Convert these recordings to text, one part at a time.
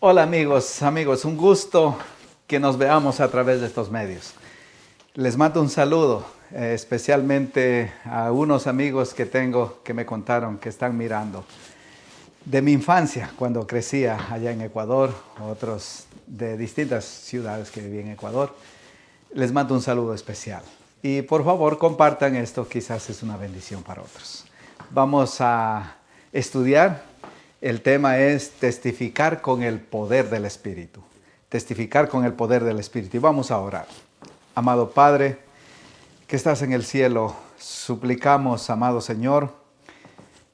Hola amigos, un gusto que nos veamos a través de estos medios. Les mando un saludo, especialmente a unos amigos que tengo que me contaron que están mirando. De mi infancia, cuando crecía allá en Ecuador, otros de distintas ciudades que viví en Ecuador, les mando un saludo especial. Y por favor compartan esto, quizás es una bendición para otros. Vamos a estudiar. El tema es testificar con el poder del Espíritu. Testificar con el poder del Espíritu. Y vamos a orar. Amado Padre, que estás en el cielo, suplicamos, amado Señor,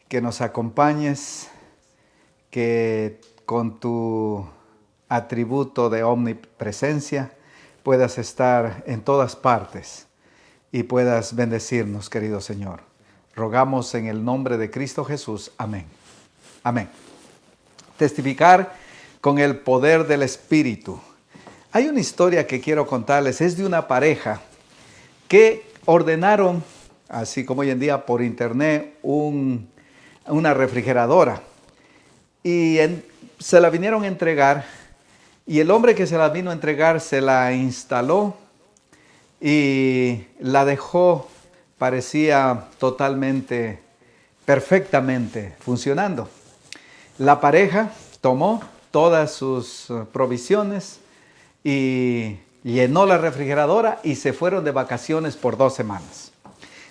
que nos acompañes, que con tu atributo de omnipresencia puedas estar en todas partes y puedas bendecirnos, querido Señor. Rogamos en el nombre de Cristo Jesús. Amén. Amén. Testificar con el poder del Espíritu. Hay una historia que quiero contarles, es de una pareja que ordenaron, así como hoy en día por internet, una refrigeradora. Y se la vinieron a entregar, y el hombre que se la vino a entregar se la instaló y la dejó, parecía totalmente, perfectamente funcionando. La pareja tomó todas sus provisiones y llenó la refrigeradora y se fueron de vacaciones por 2 semanas.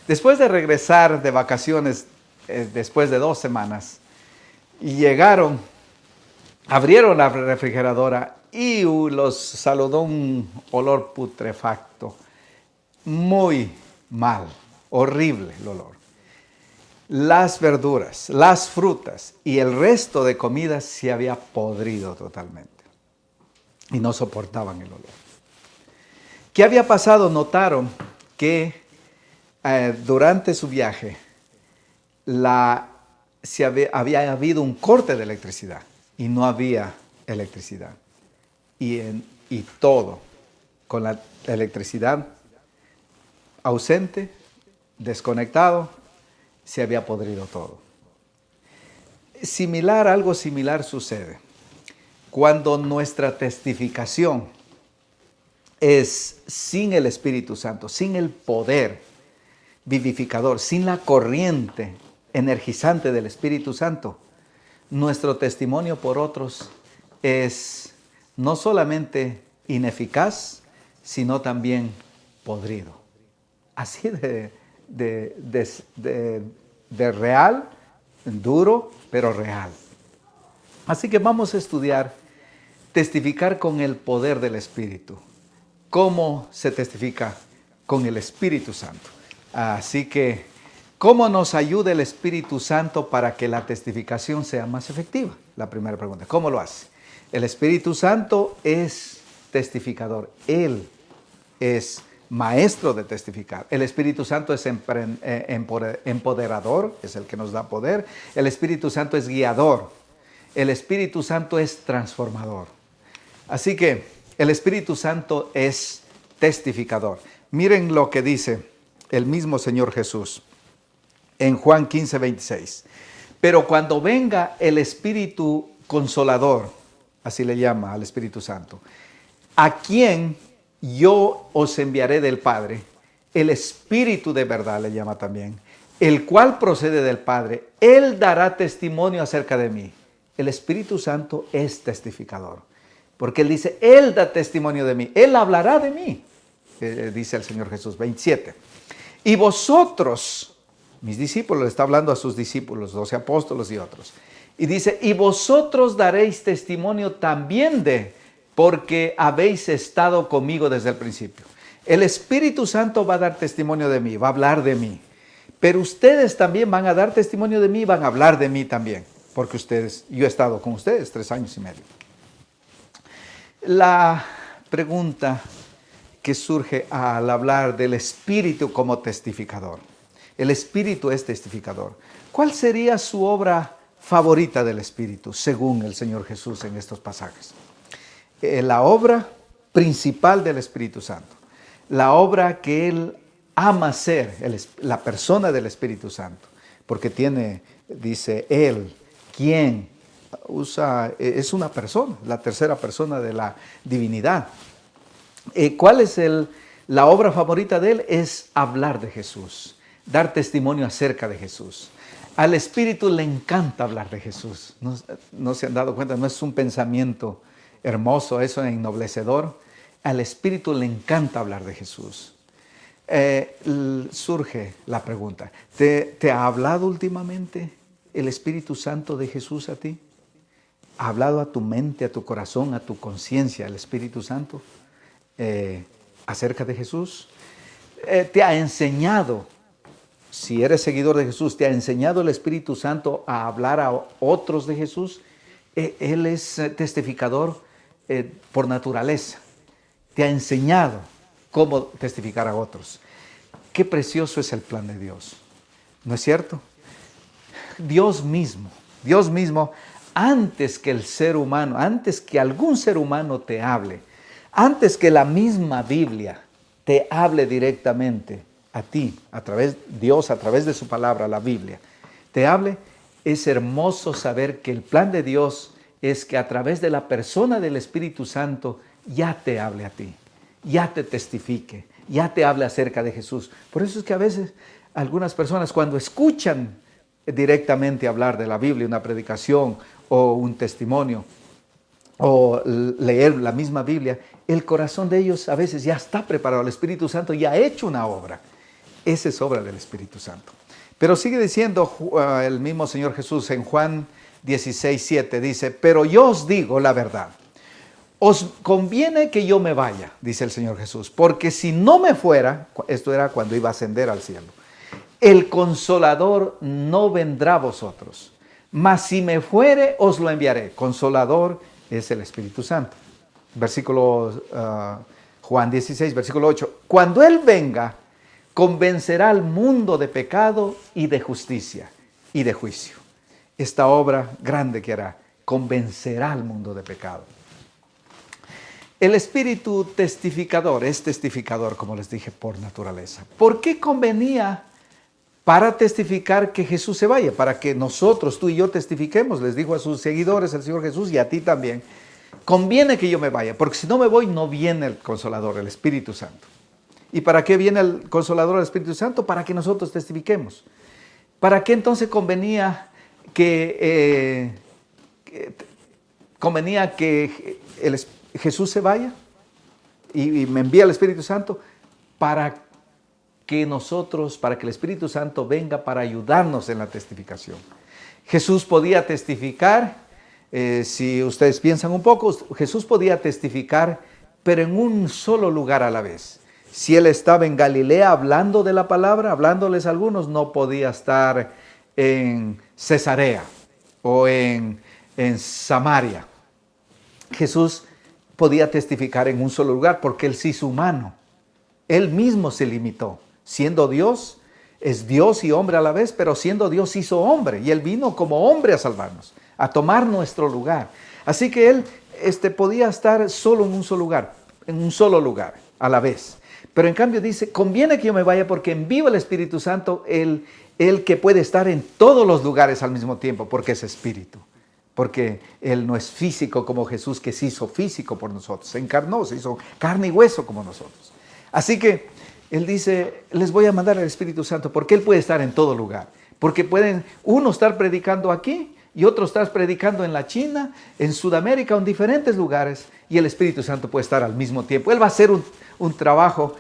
Después de regresar de vacaciones, después de 2 semanas, llegaron, abrieron la refrigeradora y los saludó un olor putrefacto, muy mal, horrible el olor. Las verduras, las frutas y el resto de comida se había podrido totalmente y no soportaban el olor. ¿Qué había pasado? Notaron que durante su viaje había habido un corte de electricidad y no había electricidad. Y todo con la electricidad ausente, desconectado, se había podrido todo. Algo similar sucede cuando nuestra testificación es sin el Espíritu Santo, sin el poder vivificador, sin la corriente energizante del Espíritu Santo. Nuestro testimonio por otros es no solamente ineficaz, sino también podrido. Así de real, duro, pero real. Así que vamos a estudiar testificar con el poder del Espíritu. ¿Cómo se testifica con el Espíritu Santo? Así que, ¿cómo nos ayuda el Espíritu Santo para que la testificación sea más efectiva? La primera pregunta, ¿cómo lo hace? El Espíritu Santo es testificador. Él es maestro de testificar. El Espíritu Santo es empoderador, es el que nos da poder. El Espíritu Santo es guiador. El Espíritu Santo es transformador. Así que el Espíritu Santo es testificador. Miren lo que dice el mismo Señor Jesús en Juan 15:26. Pero cuando venga el Espíritu Consolador, así le llama al Espíritu Santo, a quien yo os enviaré del Padre, el Espíritu de verdad le llama también, el cual procede del Padre, Él dará testimonio acerca de mí. El Espíritu Santo es testificador, porque Él dice, Él da testimonio de mí, Él hablará de mí, dice el Señor Jesús, 27. Y vosotros, mis discípulos, le está hablando a sus discípulos, 12 apóstoles y otros, y dice, y vosotros daréis testimonio también porque habéis estado conmigo desde el principio. El Espíritu Santo va a dar testimonio de mí, va a hablar de mí. Pero ustedes también van a dar testimonio de mí, van a hablar de mí también. Porque yo he estado con ustedes 3 años y medio. La pregunta que surge al hablar del Espíritu como testificador. El Espíritu es testificador. ¿Cuál sería su obra favorita del Espíritu, según el Señor Jesús en estos pasajes? La obra principal del Espíritu Santo, la obra que Él ama hacer, la persona del Espíritu Santo, porque dice Él, quien es una persona, la tercera persona de la divinidad. ¿Cuál es la obra favorita de él? Es hablar de Jesús, dar testimonio acerca de Jesús. Al Espíritu le encanta hablar de Jesús. No se han dado cuenta, no es un pensamiento hermoso, eso es ennoblecedor. Al Espíritu le encanta hablar de Jesús. Surge la pregunta, ¿te ha hablado últimamente el Espíritu Santo de Jesús a ti? ¿Ha hablado a tu mente, a tu corazón, a tu conciencia el Espíritu Santo acerca de Jesús? ¿Te ha enseñado, si eres seguidor de Jesús, te ha enseñado el Espíritu Santo a hablar a otros de Jesús? Él es testificador por naturaleza. Te ha enseñado cómo testificar a otros. Qué precioso es el plan de Dios, ¿no es cierto? Dios mismo, antes que el ser humano, antes que algún ser humano te hable, antes que la misma Biblia te hable directamente a ti, Dios a través de su palabra, la Biblia, te hable, es hermoso saber que el plan de Dios es que a través de la persona del Espíritu Santo ya te hable a ti, ya te testifique, ya te hable acerca de Jesús. Por eso es que a veces algunas personas cuando escuchan directamente hablar de la Biblia, una predicación o un testimonio o leer la misma Biblia, el corazón de ellos a veces ya está preparado, el Espíritu Santo ya ha hecho una obra. Esa es obra del Espíritu Santo. Pero sigue diciendo el mismo Señor Jesús en Juan 16:7, dice, pero yo os digo la verdad. Os conviene que yo me vaya, dice el Señor Jesús, porque si no me fuera, esto era cuando iba a ascender al cielo, el Consolador no vendrá a vosotros, mas si me fuere, os lo enviaré. Consolador es el Espíritu Santo. Versículo Juan 16, versículo 8. Cuando Él venga, convencerá al mundo de pecado y de justicia y de juicio. Esta obra grande que hará, convencerá al mundo de pecado. El Espíritu testificador es testificador, como les dije, por naturaleza. ¿Por qué convenía para testificar que Jesús se vaya? Para que nosotros, tú y yo, testifiquemos. Les dijo a sus seguidores el Señor Jesús y a ti también. Conviene que yo me vaya, porque si no me voy, no viene el Consolador, el Espíritu Santo. ¿Y para qué viene el Consolador, el Espíritu Santo? Para que nosotros testifiquemos. ¿Para qué entonces convenía que Jesús se vaya y me envía el Espíritu Santo? Para que el Espíritu Santo venga para ayudarnos en la testificación. Jesús podía testificar, si ustedes piensan un poco, Jesús podía testificar, pero en un solo lugar a la vez. Si Él estaba en Galilea hablando de la palabra, hablándoles a algunos, no podía estar en Cesarea o en Samaria. Jesús podía testificar en un solo lugar porque Él se hizo humano. Él mismo se limitó. Siendo Dios, es Dios y hombre a la vez, pero siendo Dios hizo hombre. Y Él vino como hombre a salvarnos, a tomar nuestro lugar. Así que Él podía estar solo en un solo lugar a la vez. Pero en cambio dice, conviene que yo me vaya porque envío el Espíritu Santo, el que puede estar en todos los lugares al mismo tiempo, porque es Espíritu. Porque Él no es físico como Jesús, que se hizo físico por nosotros. Se encarnó, se hizo carne y hueso como nosotros. Así que Él dice, les voy a mandar al Espíritu Santo porque Él puede estar en todo lugar. Porque pueden uno estar predicando aquí y otro estar predicando en la China, en Sudamérica, en diferentes lugares. Y el Espíritu Santo puede estar al mismo tiempo. Él va a hacer un trabajo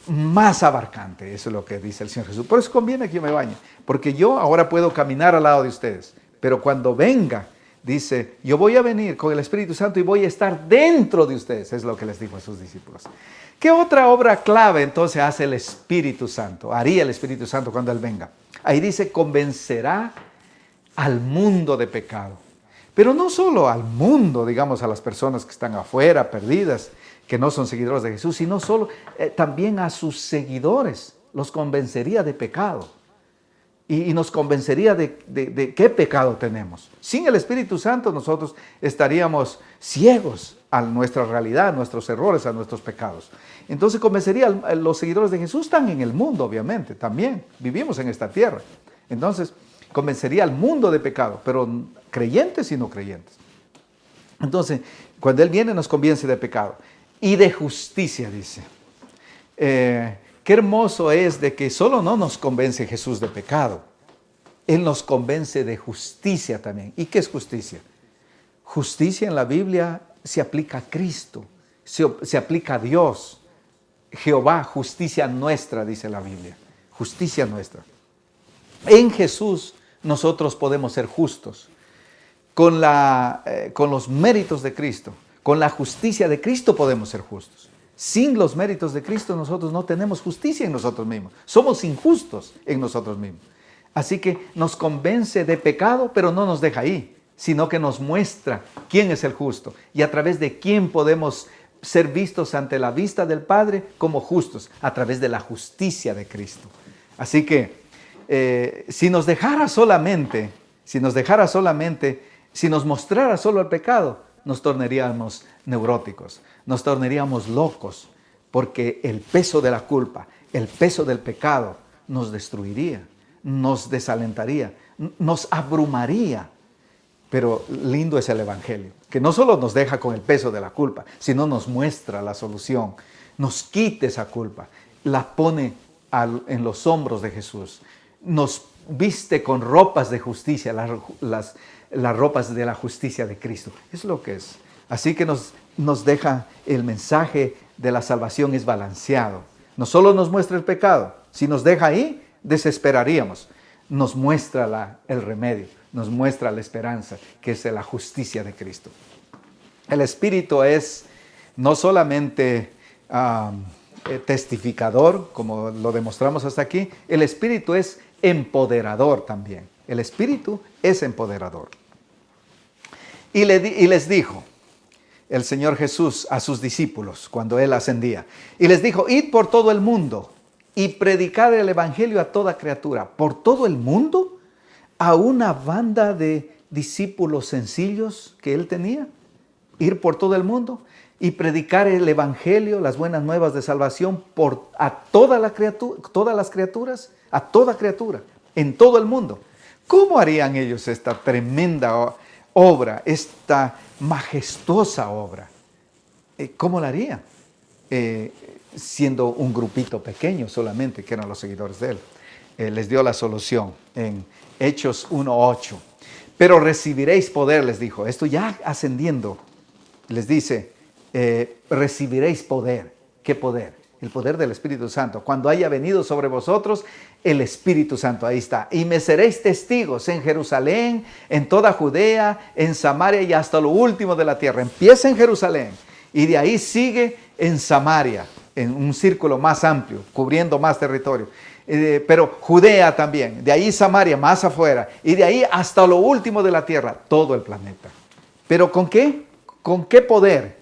más abarcante. Eso es lo que dice el Señor Jesús. Por eso conviene que yo me bañe. Porque yo ahora puedo caminar al lado de ustedes. Pero cuando venga, dice, yo voy a venir con el Espíritu Santo y voy a estar dentro de ustedes. Es lo que les dijo a sus discípulos. ¿Qué otra obra clave entonces hace el Espíritu Santo? Haría el Espíritu Santo cuando Él venga. Ahí dice, convencerá al mundo de pecado. Pero no solo al mundo, digamos, a las personas que están afuera, perdidas, que no son seguidores de Jesús, sino también a sus seguidores. Los convencería de pecado. Y nos convencería de qué pecado tenemos. Sin el Espíritu Santo nosotros estaríamos ciegos a nuestra realidad, a nuestros errores, a nuestros pecados. Entonces convencería a los seguidores de Jesús. Están en el mundo, obviamente, también. Vivimos en esta tierra. Entonces, convencería al mundo de pecado, pero creyentes y no creyentes. Entonces, cuando Él viene nos convence de pecado y de justicia, dice. Qué hermoso es de que solo no nos convence Jesús de pecado, Él nos convence de justicia también. ¿Y qué es justicia? Justicia en la Biblia se aplica a Cristo, se aplica a Dios. Jehová, justicia nuestra, dice la Biblia. Justicia nuestra. En Jesús nosotros podemos ser justos. Con los méritos de Cristo, con la justicia de Cristo podemos ser justos. Sin los méritos de Cristo nosotros no tenemos justicia en nosotros mismos. Somos injustos en nosotros mismos. Así que nos convence de pecado, pero no nos deja ahí, sino que nos muestra quién es el justo y a través de quién podemos ser vistos ante la vista del Padre como justos, a través de la justicia de Cristo. Así que si nos mostrara solo el pecado, nos tornaríamos neuróticos, nos tornaríamos locos, porque el peso de la culpa, el peso del pecado nos destruiría, nos desalentaría, nos abrumaría. Pero lindo es el Evangelio, que no solo nos deja con el peso de la culpa, sino nos muestra la solución, nos quita esa culpa, la pone en los hombros de Jesús, nos viste con ropas de justicia, las ropas de la justicia de Cristo. Es lo que es. Así que nos deja el mensaje de la salvación es balanceado. No solo nos muestra el pecado, si nos deja ahí, desesperaríamos. Nos muestra el remedio, nos muestra la esperanza, que es la justicia de Cristo. El Espíritu es no solamente testificador, como lo demostramos hasta aquí, el Espíritu es empoderador también. El Espíritu es empoderador. Y les dijo el Señor Jesús a sus discípulos cuando Él ascendía. Y les dijo, id por todo el mundo y predicad el Evangelio a toda criatura. ¿Por todo el mundo? ¿A una banda de discípulos sencillos que Él tenía? Ir por todo el mundo y predicar el Evangelio, las buenas nuevas de salvación a todas las criaturas, a toda criatura, en todo el mundo. ¿Cómo harían ellos esta tremenda obra, esta majestuosa obra? ¿Cómo la harían? Siendo un grupito pequeño solamente, que eran los seguidores de Él. Les dio la solución en Hechos 1:8. Pero recibiréis poder, les dijo. Esto ya ascendiendo, les dice, recibiréis poder. ¿Qué poder? El poder del Espíritu Santo. Cuando haya venido sobre vosotros el Espíritu Santo, ahí está. Y me seréis testigos en Jerusalén, en toda Judea, en Samaria y hasta lo último de la tierra. Empieza en Jerusalén y de ahí sigue en Samaria, en un círculo más amplio, cubriendo más territorio. Pero Judea también, de ahí Samaria, más afuera, y de ahí hasta lo último de la tierra, todo el planeta. ¿Pero con qué? ¿Con qué poder?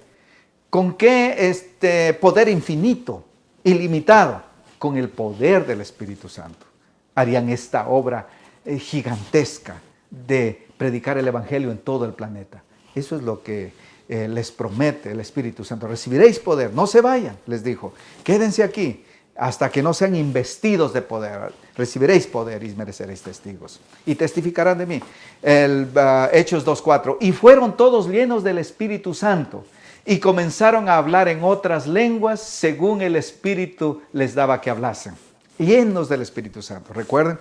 ¿Con qué poder infinito, ilimitado? Con el poder del Espíritu Santo. Harían esta obra gigantesca de predicar el Evangelio en todo el planeta. Eso es lo que les promete el Espíritu Santo. Recibiréis poder, no se vayan, les dijo. Quédense aquí hasta que no sean investidos de poder. Recibiréis poder y mereceréis testigos. Y testificarán de mí. Hechos 2:4. Y fueron todos llenos del Espíritu Santo. Y comenzaron a hablar en otras lenguas según el Espíritu les daba que hablasen. Llenos del Espíritu Santo. Recuerden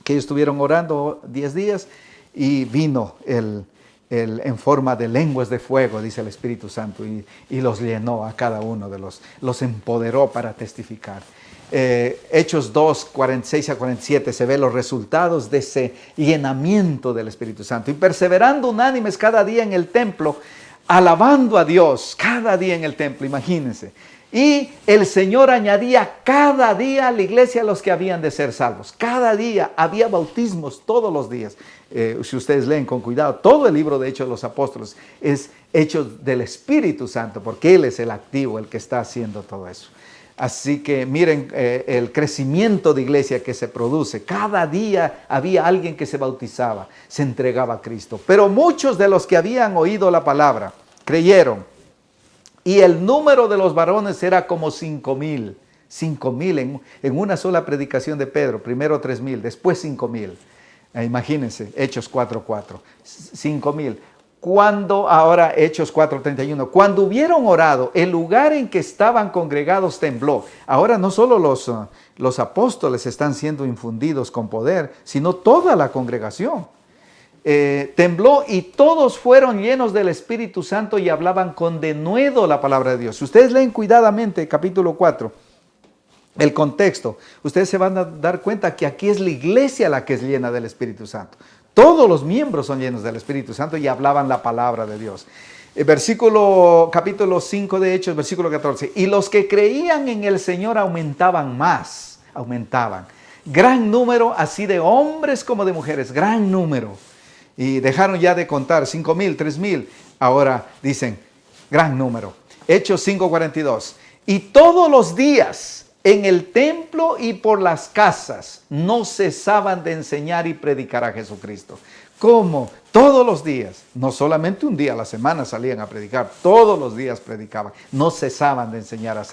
que ellos estuvieron orando 10 días y vino en forma de lenguas de fuego, dice el Espíritu Santo, y los llenó a cada uno de los empoderó para testificar. Hechos 2, 46 a 47, se ve los resultados de ese llenamiento del Espíritu Santo. Y perseverando unánimes cada día en el templo, alabando a Dios cada día en el templo, imagínense. Y el Señor añadía cada día a la iglesia los que habían de ser salvos. Cada día había bautismos todos los días. Si ustedes leen con cuidado, todo el libro de Hechos de los Apóstoles es Hechos del Espíritu Santo, porque Él es el activo, el que está haciendo todo eso. Así que miren el crecimiento de iglesia que se produce. Cada día había alguien que se bautizaba, se entregaba a Cristo. Pero muchos de los que habían oído la palabra creyeron. Y el número de los varones era como 5,000. 5,000 en una sola predicación de Pedro. Primero 3,000, después 5,000. Imagínense, Hechos 4:4, 5,000. Cuando, ahora Hechos 4:31, cuando hubieron orado, el lugar en que estaban congregados tembló. Ahora no solo los apóstoles están siendo infundidos con poder, sino toda la congregación. Tembló y todos fueron llenos del Espíritu Santo y hablaban con denuedo la palabra de Dios. Si ustedes leen cuidadamente capítulo 4, el contexto, ustedes se van a dar cuenta que aquí es la iglesia la que es llena del Espíritu Santo. Todos los miembros son llenos del Espíritu Santo y hablaban la palabra de Dios. Capítulo 5 de Hechos, versículo 14. Y los que creían en el Señor aumentaban. Gran número, así de hombres como de mujeres, gran número. Y dejaron ya de contar, 5,000, 3,000. Ahora dicen, gran número. Hechos 5:42. Y todos los días en el templo y por las casas no cesaban de enseñar y predicar a Jesucristo. ¿Cómo? Todos los días, no solamente un día a la semana salían a predicar, todos los días predicaban, no cesaban de enseñar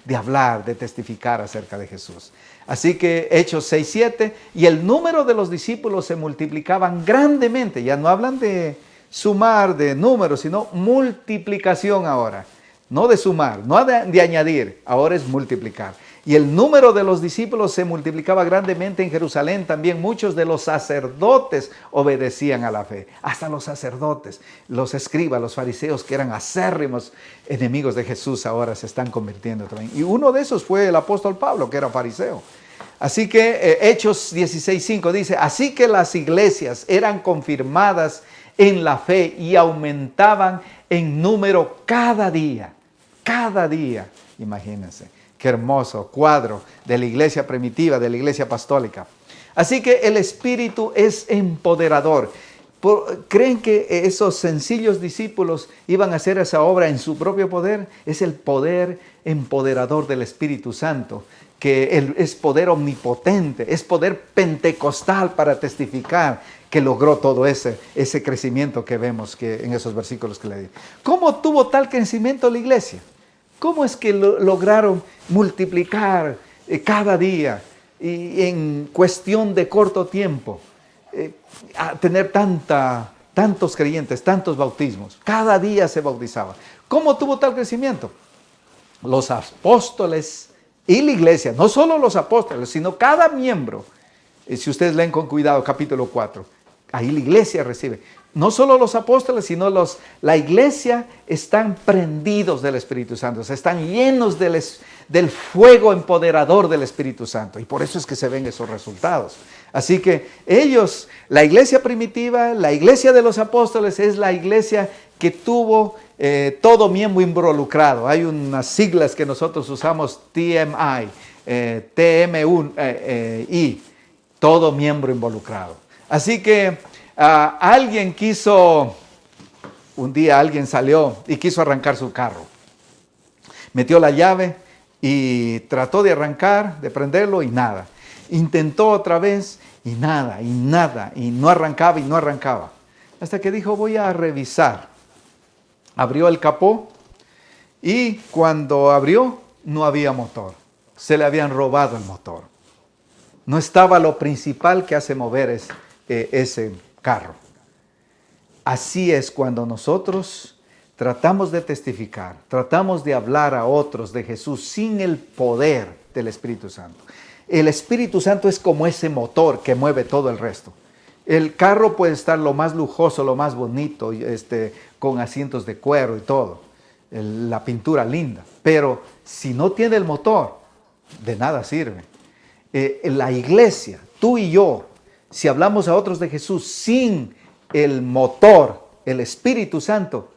de hablar, de testificar acerca de Jesús. Así que Hechos 6:7, y el número de los discípulos se multiplicaban grandemente. Ya no hablan de sumar, de números, sino multiplicación ahora. No de sumar, no de añadir, ahora es multiplicar. Y el número de los discípulos se multiplicaba grandemente en Jerusalén. También muchos de los sacerdotes obedecían a la fe. Hasta los sacerdotes, los escribas, los fariseos, que eran acérrimos enemigos de Jesús, ahora se están convirtiendo también. Y uno de esos fue el apóstol Pablo, que era fariseo. Así que Hechos 16:5 dice, así que las iglesias eran confirmadas en la fe y aumentaban en número cada día. Cada día, imagínense. Qué hermoso cuadro de la iglesia primitiva, de la iglesia apostólica. Así que el Espíritu es empoderador. ¿Creen que esos sencillos discípulos iban a hacer esa obra en su propio poder? Es el poder empoderador del Espíritu Santo, que es poder omnipotente, es poder pentecostal para testificar que logró todo ese crecimiento que vemos que en esos versículos que le di. ¿Cómo tuvo tal crecimiento la iglesia? ¿Cómo es que lograron multiplicar cada día y en cuestión de corto tiempo a tener tantos creyentes, tantos bautismos? Cada día se bautizaba. ¿Cómo tuvo tal crecimiento? Los apóstoles y la iglesia, no solo los apóstoles, sino cada miembro. Si ustedes leen con cuidado capítulo 4, ahí la iglesia recibe. No solo los apóstoles, sino la iglesia están prendidos del Espíritu Santo, están llenos del fuego empoderador del Espíritu Santo. Y por eso es que se ven esos resultados. Así que ellos, la iglesia primitiva, la iglesia de los apóstoles, es la iglesia que tuvo todo miembro involucrado. Hay unas siglas que nosotros usamos, TMI, TMI, todo miembro involucrado. Así que un día alguien salió y quiso arrancar su carro. Metió la llave y trató de arrancar, de prenderlo y nada. Intentó otra vez y nada, y no arrancaba. Hasta que dijo, voy a revisar. Abrió el capó y cuando abrió no había motor. Se le habían robado el motor. No estaba lo principal que hace mover ese carro. Así es cuando nosotros tratamos de testificar, tratamos de hablar a otros de Jesús sin el poder del Espíritu Santo. El Espíritu Santo es como ese motor que mueve todo el resto. El carro puede estar lo más lujoso, lo más bonito, con asientos de cuero y todo, la pintura linda, pero si no tiene el motor, de nada sirve. La iglesia, tú y yo, si hablamos a otros de Jesús sin el motor, el Espíritu Santo,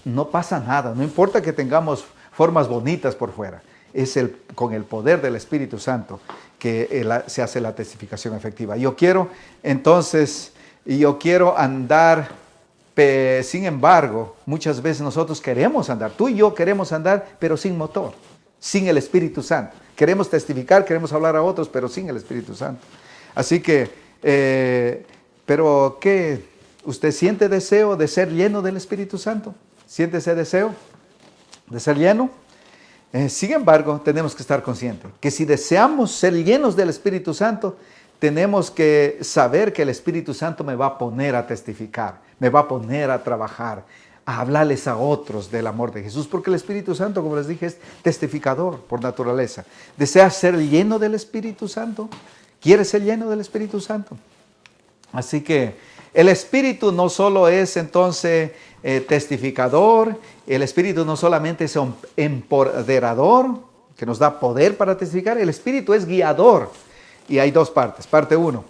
no pasa nada. No importa que tengamos formas bonitas por fuera. Es con el poder del Espíritu Santo que se hace la testificación efectiva. Yo quiero andar, sin embargo, muchas veces nosotros queremos andar, tú y yo queremos andar, pero sin motor, sin el Espíritu Santo. Queremos testificar, queremos hablar a otros, pero sin el Espíritu Santo. Así que, pero ¿qué? ¿Usted siente deseo de ser lleno del Espíritu Santo? ¿Siente ese deseo de ser lleno? Sin embargo, tenemos que estar conscientes que si deseamos ser llenos del Espíritu Santo, tenemos que saber que el Espíritu Santo me va a poner a testificar, me va a poner a trabajar, a hablarles a otros del amor de Jesús, porque el Espíritu Santo, como les dije, es testificador por naturaleza. ¿Deseas ser lleno del Espíritu Santo? ¿Quieres ser lleno del Espíritu Santo? Así que el Espíritu no solo es entonces testificador, el Espíritu no solamente es un empoderador, que nos da poder para testificar, el Espíritu es guiador. Y hay dos partes. Parte 1.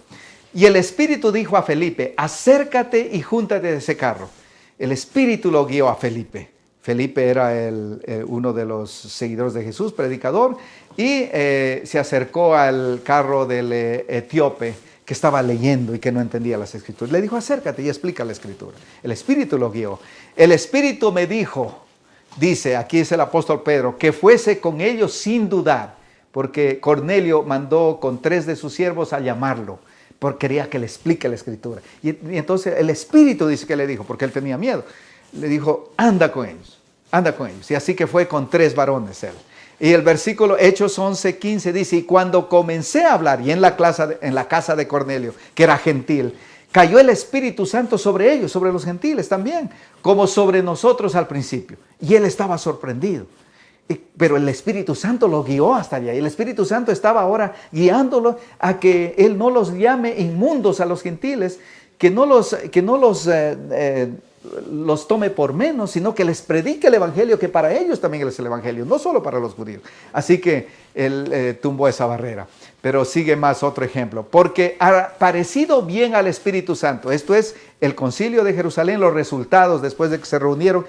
Y el Espíritu dijo a Felipe, acércate y júntate de ese carro. El Espíritu lo guió a Felipe. Felipe era uno de los seguidores de Jesús, predicador, y se acercó al carro del etíope que estaba leyendo y que no entendía las Escrituras. Le dijo, acércate y explica la Escritura. El Espíritu lo guió. El Espíritu me dijo, dice, aquí es el apóstol Pedro, que fuese con ellos sin dudar, porque Cornelio mandó con 3 de sus siervos a llamarlo, porque quería que le explique la Escritura. Y entonces el Espíritu dice que le dijo, porque él tenía miedo, le dijo, anda con ellos. Y así que fue con 3 varones él. Y el versículo Hechos 11:15 dice, y cuando comencé a hablar, y en la casa de Cornelio, que era gentil, cayó el Espíritu Santo sobre ellos, sobre los gentiles también, como sobre nosotros al principio. Y él estaba sorprendido. Pero el Espíritu Santo lo guió hasta allá. Y el Espíritu Santo estaba ahora guiándolo a que él no los llame inmundos a los gentiles, que no los tome por menos, sino que les predique el Evangelio, que para ellos también es el Evangelio, no solo para los judíos. Así que él tumbó esa barrera. Pero sigue más otro ejemplo. Porque ha parecido bien al Espíritu Santo. Esto es el concilio de Jerusalén, los resultados después de que se reunieron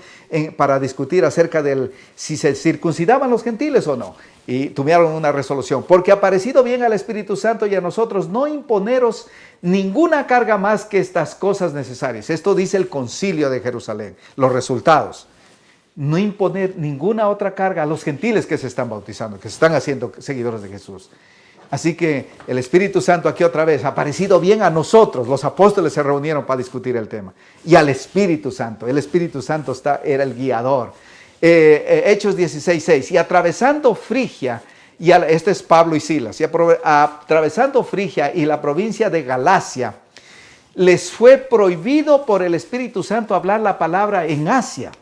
para discutir acerca de si se circuncidaban los gentiles o no. Y tuvieron una resolución. Porque ha parecido bien al Espíritu Santo y a nosotros no imponeros ninguna carga más que estas cosas necesarias. Esto dice el concilio de Jerusalén. Los resultados. No imponer ninguna otra carga a los gentiles que se están bautizando, que se están haciendo seguidores de Jesús. Así que el Espíritu Santo aquí otra vez ha parecido bien a nosotros. Los apóstoles se reunieron para discutir el tema. Y al Espíritu Santo. El Espíritu Santo era el guiador. Hechos 16:6. Y atravesando Frigia, este es Pablo y Silas, y atravesando Frigia y la provincia de Galacia, les fue prohibido por el Espíritu Santo hablar la palabra en Asia.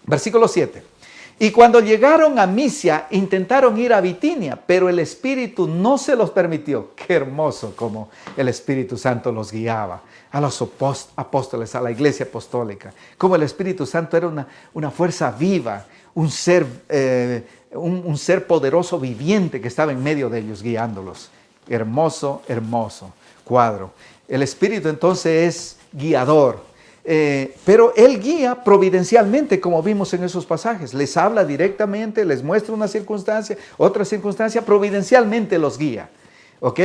Versículo 7. Y cuando llegaron a Misia, intentaron ir a Bitinia, pero el Espíritu no se los permitió. Qué hermoso como el Espíritu Santo los guiaba a los apóstoles, a la iglesia apostólica. Como el Espíritu Santo era una fuerza viva, un ser poderoso viviente que estaba en medio de ellos guiándolos. Hermoso, hermoso cuadro. El Espíritu entonces es guiador. Pero Él guía providencialmente, como vimos en esos pasajes. Les habla directamente, les muestra una circunstancia, otra circunstancia, providencialmente los guía. ¿Ok?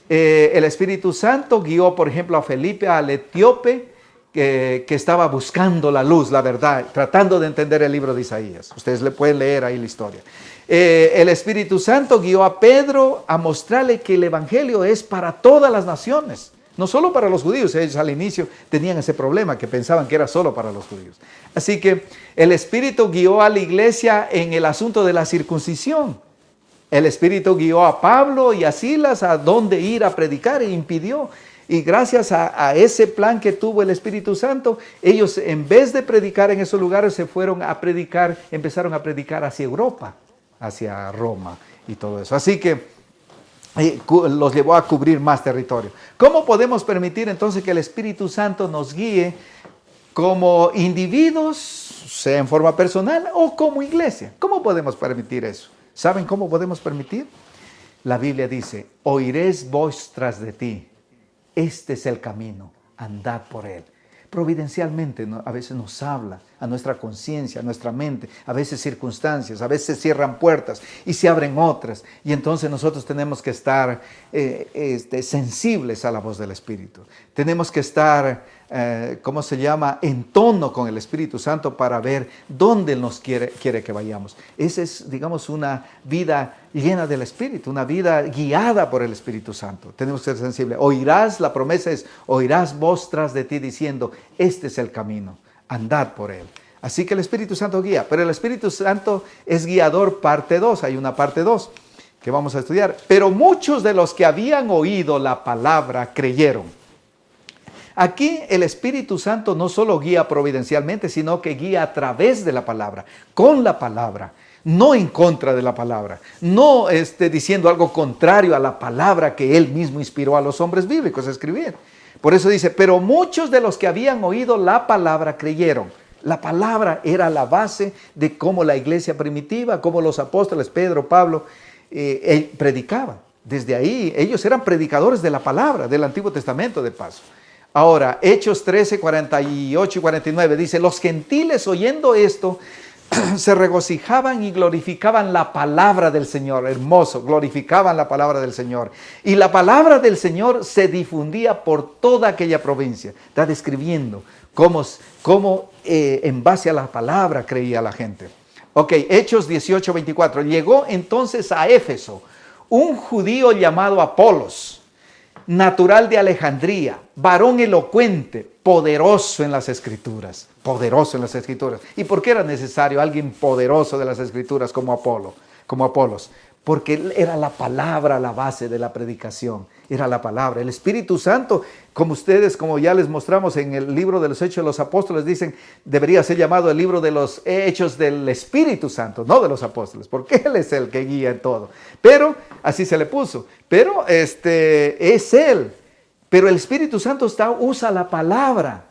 El Espíritu Santo guió, por ejemplo, a Felipe, al etíope, que estaba buscando la luz, la verdad, tratando de entender el libro de Isaías. Ustedes le pueden leer ahí la historia. El Espíritu Santo guió a Pedro a mostrarle que el Evangelio es para todas las naciones. No solo para los judíos, ellos al inicio tenían ese problema, que pensaban que era solo para los judíos. Así que el Espíritu guió a la iglesia en el asunto de la circuncisión. El Espíritu guió a Pablo y a Silas a dónde ir a predicar e impidió. Y gracias a ese plan que tuvo el Espíritu Santo, ellos en vez de predicar en esos lugares empezaron a predicar hacia Europa, hacia Roma y todo eso. Así que los llevó a cubrir más territorio. ¿Cómo podemos permitir entonces que el Espíritu Santo nos guíe como individuos, sea en forma personal o como iglesia? ¿Cómo podemos permitir eso? ¿Saben cómo podemos permitir? La Biblia dice, oiréis voz tras de ti. Este es el camino, andad por él. Providencialmente a veces nos habla a nuestra conciencia, a nuestra mente, a veces circunstancias, a veces cierran puertas y se abren otras. Y entonces nosotros tenemos que estar sensibles a la voz del Espíritu. Tenemos que estar, en tono con el Espíritu Santo para ver dónde nos quiere que vayamos. Esa es, digamos, una vida llena del Espíritu, una vida guiada por el Espíritu Santo. Tenemos que ser sensibles. La promesa es, oirás voz tras de ti diciendo, este es el camino, andad por él. Así que el Espíritu Santo guía, pero el Espíritu Santo es guiador parte 2, hay una parte 2. que vamos a estudiar. Pero muchos de los que habían oído la palabra creyeron. Aquí el Espíritu Santo no solo guía providencialmente, sino que guía a través de la palabra, con la palabra, no en contra de la palabra, no diciendo algo contrario a la palabra que Él mismo inspiró a los hombres bíblicos a escribir. Por eso dice, pero muchos de los que habían oído la palabra creyeron. La palabra era la base de cómo la iglesia primitiva, cómo los apóstoles Pedro, Pablo, predicaban. Desde ahí ellos eran predicadores de la palabra, del Antiguo Testamento de paso. Ahora, Hechos 13, 48 y 49 dice, los gentiles oyendo esto se regocijaban y glorificaban la palabra del Señor. Hermoso, glorificaban la palabra del Señor. Y la palabra del Señor se difundía por toda aquella provincia. Está describiendo cómo en base a la palabra creía la gente. Ok, Hechos 18, 24. Llegó entonces a Éfeso un judío llamado Apolos, natural de Alejandría, varón elocuente, poderoso en las Escrituras. Poderoso en las Escrituras. ¿Y por qué era necesario alguien poderoso de las Escrituras como Apolos? Porque era la palabra la base de la predicación. Era la palabra. El Espíritu Santo, como ya les mostramos en el libro de los Hechos de los Apóstoles, dicen, debería ser llamado el libro de los Hechos del Espíritu Santo, no de los Apóstoles, porque Él es el que guía en todo. Pero, así se le puso. Pero es Él. Pero el Espíritu Santo usa la palabra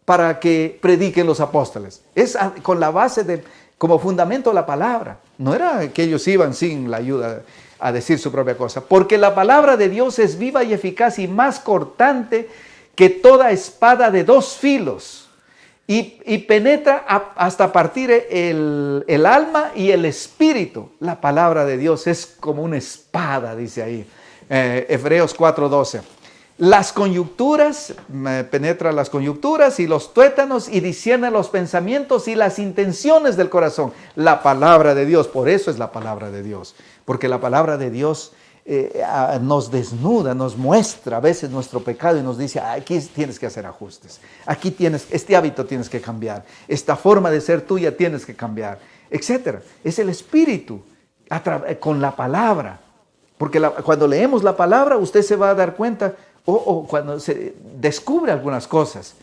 para que prediquen los apóstoles. Es con la base como fundamento la palabra. No era que ellos iban sin la ayuda a decir su propia cosa. Porque la palabra de Dios es viva y eficaz y más cortante que toda espada de dos filos. Y penetra hasta partir el alma y el espíritu. La palabra de Dios es como una espada, dice ahí. Hebreos 4:12. Las coyunturas, penetra las coyunturas y los tuétanos y discierne los pensamientos y las intenciones del corazón. La palabra de Dios, por eso es la palabra de Dios. Porque la palabra de Dios nos desnuda, nos muestra a veces nuestro pecado y nos dice, aquí tienes que hacer ajustes. Aquí este hábito tienes que cambiar. Esta forma de ser tuya tienes que cambiar, etc. Es el Espíritu con la palabra. Porque cuando leemos la palabra, usted se va a dar cuenta, cuando se descubre algunas cosas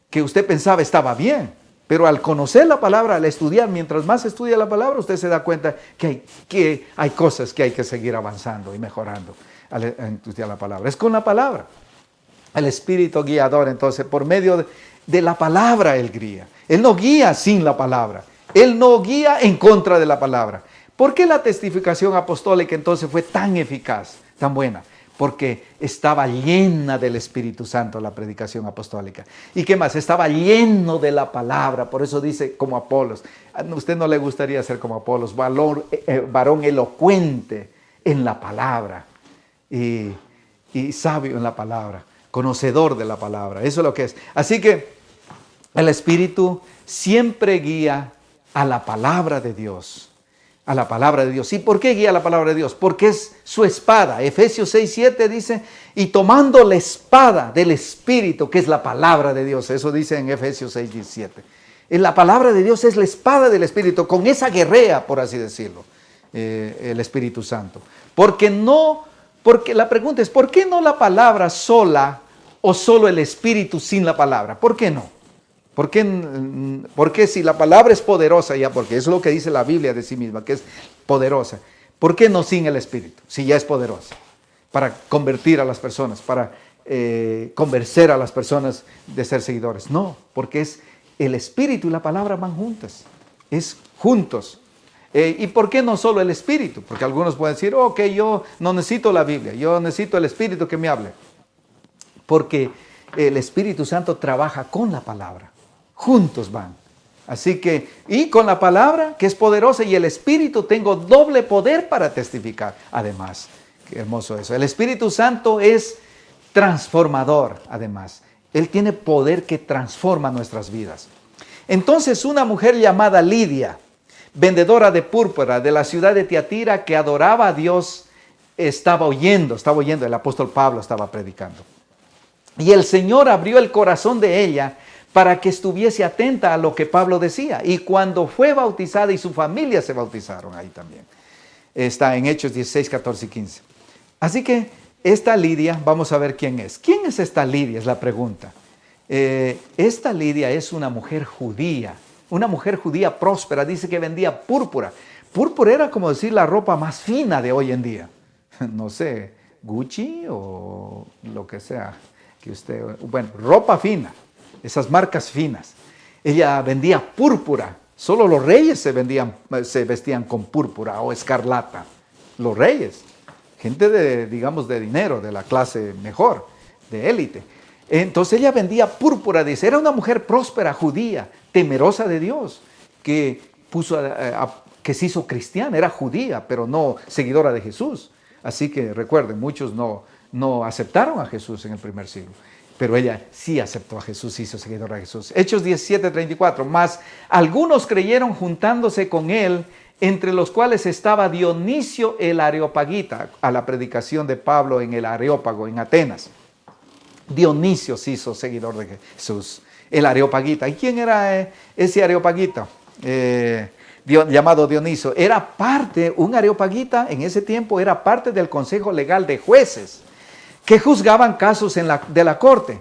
que usted pensaba estaba bien, pero al conocer la palabra, al estudiar, mientras más estudia la palabra, usted se da cuenta que hay cosas que hay que seguir avanzando y mejorando al estudiar la palabra. Es con la palabra. El Espíritu guiador, entonces, por medio de la palabra Él guía. Él no guía sin la palabra. Él no guía en contra de la palabra. ¿Por qué la testificación apostólica entonces fue tan eficaz, tan buena? Porque estaba llena del Espíritu Santo la predicación apostólica. ¿Y qué más? Estaba lleno de la palabra. Por eso dice como Apolos. ¿A usted no le gustaría ser como Apolos? Varón elocuente en la palabra. Y sabio en la palabra. Conocedor de la palabra. Eso es lo que es. Así que el Espíritu siempre guía a la palabra de Dios. A la palabra de Dios. ¿Y por qué guía la palabra de Dios? Porque es su espada. Efesios 6:7 dice, y tomando la espada del Espíritu, que es la palabra de Dios. Eso dice en Efesios 6:17. La palabra de Dios es la espada del Espíritu. Con esa guerrea, por así decirlo, el Espíritu Santo. Porque la pregunta es, ¿por qué no la palabra sola o solo el Espíritu sin la palabra? ¿Por qué no? Porque si la palabra es poderosa ya, porque eso es lo que dice la Biblia de sí misma, que es poderosa, ¿por qué no sin el Espíritu? Si ya es poderosa, para convertir a las personas, para convencer a las personas de ser seguidores. No, porque es el Espíritu y la palabra van juntas, es juntos. ¿Y por qué no solo el Espíritu? Porque algunos pueden decir, ok, yo no necesito la Biblia, yo necesito el Espíritu que me hable. Porque el Espíritu Santo trabaja con la palabra. Juntos van. Así que, y con la palabra que es poderosa y el Espíritu tengo doble poder para testificar. Además, qué hermoso eso. El Espíritu Santo es transformador, además. Él tiene poder que transforma nuestras vidas. Entonces, una mujer llamada Lidia, vendedora de púrpura de la ciudad de Tiatira, que adoraba a Dios, estaba oyendo, el apóstol Pablo estaba predicando. Y el Señor abrió el corazón de ella para que estuviese atenta a lo que Pablo decía. Y cuando fue bautizada y su familia se bautizaron ahí también. Está en Hechos 16, 14 y 15. Así que esta Lidia, vamos a ver quién es. ¿Quién es esta Lidia? Es la pregunta. Esta Lidia es una mujer judía próspera, dice que vendía púrpura. Púrpura era como decir la ropa más fina de hoy en día. No sé, Gucci o lo que sea, que usted, bueno, ropa fina, esas marcas finas. Ella vendía púrpura. Solo los reyes se vestían con púrpura o escarlata. Los reyes, gente de, digamos, de dinero, de la clase mejor, de élite. Entonces ella vendía púrpura, dice, era una mujer próspera, judía, temerosa de Dios, que que se hizo cristiana, era judía, pero no seguidora de Jesús. Así que recuerden, muchos no aceptaron a Jesús en el primer siglo, pero ella sí aceptó a Jesús, se hizo seguidora de Jesús. Hechos 17, 34, más algunos creyeron juntándose con él, entre los cuales estaba Dionisio el Areopagita, a la predicación de Pablo en el Areópago, en Atenas. Dionisio se hizo seguidor de Jesús, el Areopagita. ¿Y quién era ese Areopagita? Llamado Dionisio. Un Areopagita en ese tiempo era parte del consejo legal de jueces que juzgaban casos de la corte.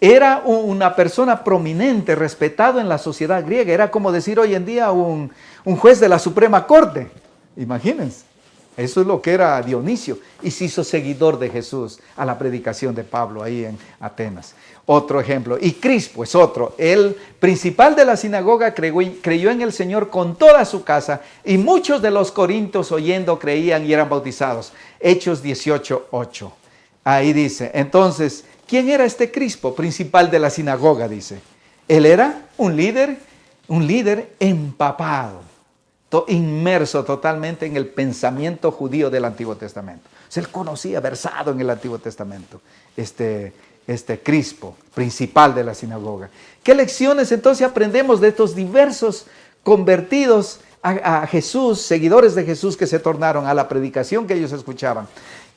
Era una persona prominente, respetado en la sociedad griega. Era como decir hoy en día un juez de la Suprema Corte. Imagínense. Eso es lo que era Dionisio, y se hizo seguidor de Jesús a la predicación de Pablo ahí en Atenas. Otro ejemplo. Y Crispo es otro. El principal de la sinagoga creyó en el Señor con toda su casa, y muchos de los corintios oyendo creían y eran bautizados. Hechos 18, 8. Ahí dice, entonces, ¿quién era este Crispo? Principal de la sinagoga, dice. Él era un líder empapado, inmerso totalmente en el pensamiento judío del Antiguo Testamento. O sea, él conocía, versado en el Antiguo Testamento, este Crispo, principal de la sinagoga. ¿Qué lecciones entonces aprendemos de estos diversos convertidos a Jesús, seguidores de Jesús que se tornaron a la predicación que ellos escuchaban?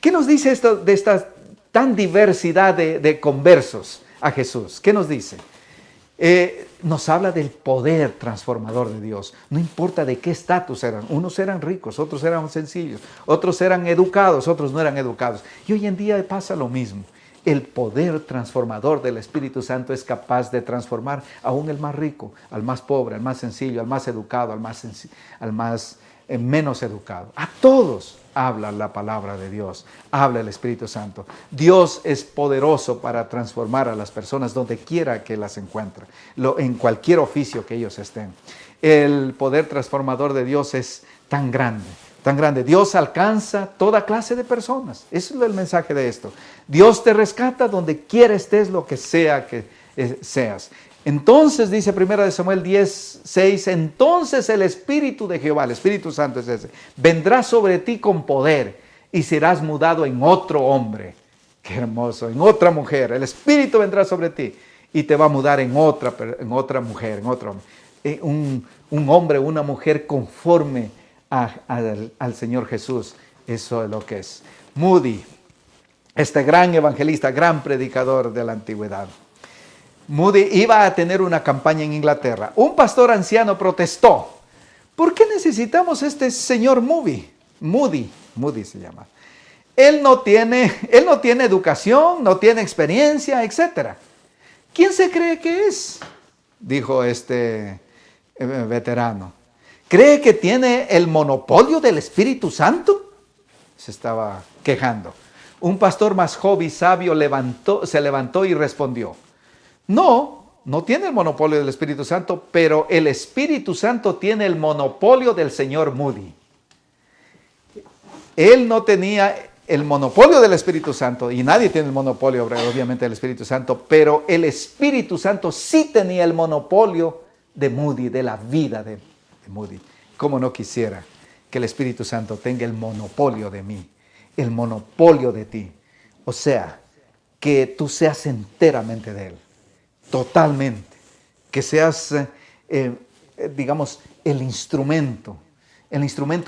¿Qué nos dice esto de esta tan diversidad de conversos a Jesús? ¿Qué nos dice? Nos habla del poder transformador de Dios. No importa de qué estatus eran. Unos eran ricos, otros eran sencillos, otros eran educados, otros no eran educados. Y hoy en día pasa lo mismo. El poder transformador del Espíritu Santo es capaz de transformar aún el más rico, al más pobre, al más sencillo, al más educado, al más menos educado. A todos habla la palabra de Dios, habla el Espíritu Santo. Dios es poderoso para transformar a las personas donde quiera que las encuentre, en cualquier oficio que ellos estén. El poder transformador de Dios es tan grande, tan grande. Dios alcanza toda clase de personas. Ese es el mensaje de esto. Dios te rescata donde quiera estés, lo que sea que seas. Entonces, dice 1 Samuel 10, 6, entonces el Espíritu de Jehová, el Espíritu Santo es ese, vendrá sobre ti con poder y serás mudado en otro hombre. Qué hermoso, en otra mujer. El Espíritu vendrá sobre ti y te va a mudar en otra mujer, en otro hombre. Un hombre, una mujer conforme al Señor Jesús. Eso es lo que es. Moody, este gran evangelista, gran predicador de la antigüedad. Moody iba a tener una campaña en Inglaterra. Un pastor anciano protestó. ¿Por qué necesitamos este señor Moody? Moody se llama. Él no tiene educación, no tiene experiencia, etc. ¿Quién se cree que es? Dijo este veterano. ¿Cree que tiene el monopolio del Espíritu Santo? Se estaba quejando. Un pastor más joven y sabio se levantó y respondió. No tiene el monopolio del Espíritu Santo, pero el Espíritu Santo tiene el monopolio del señor Moody. Él no tenía el monopolio del Espíritu Santo, y nadie tiene el monopolio, obviamente, del Espíritu Santo, pero el Espíritu Santo sí tenía el monopolio de Moody, de la vida de Moody. ¿Cómo no quisiera que el Espíritu Santo tenga el monopolio de mí, el monopolio de ti? O sea, que tú seas enteramente de Él. Totalmente, que seas, digamos, el instrumento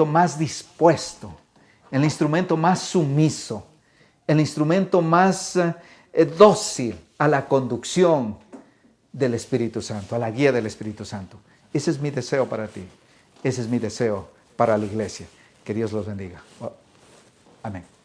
más dispuesto, el instrumento más sumiso, el instrumento más dócil a la conducción del Espíritu Santo, a la guía del Espíritu Santo. Ese es mi deseo para ti, ese es mi deseo para la iglesia, Que Dios los bendiga. Amén.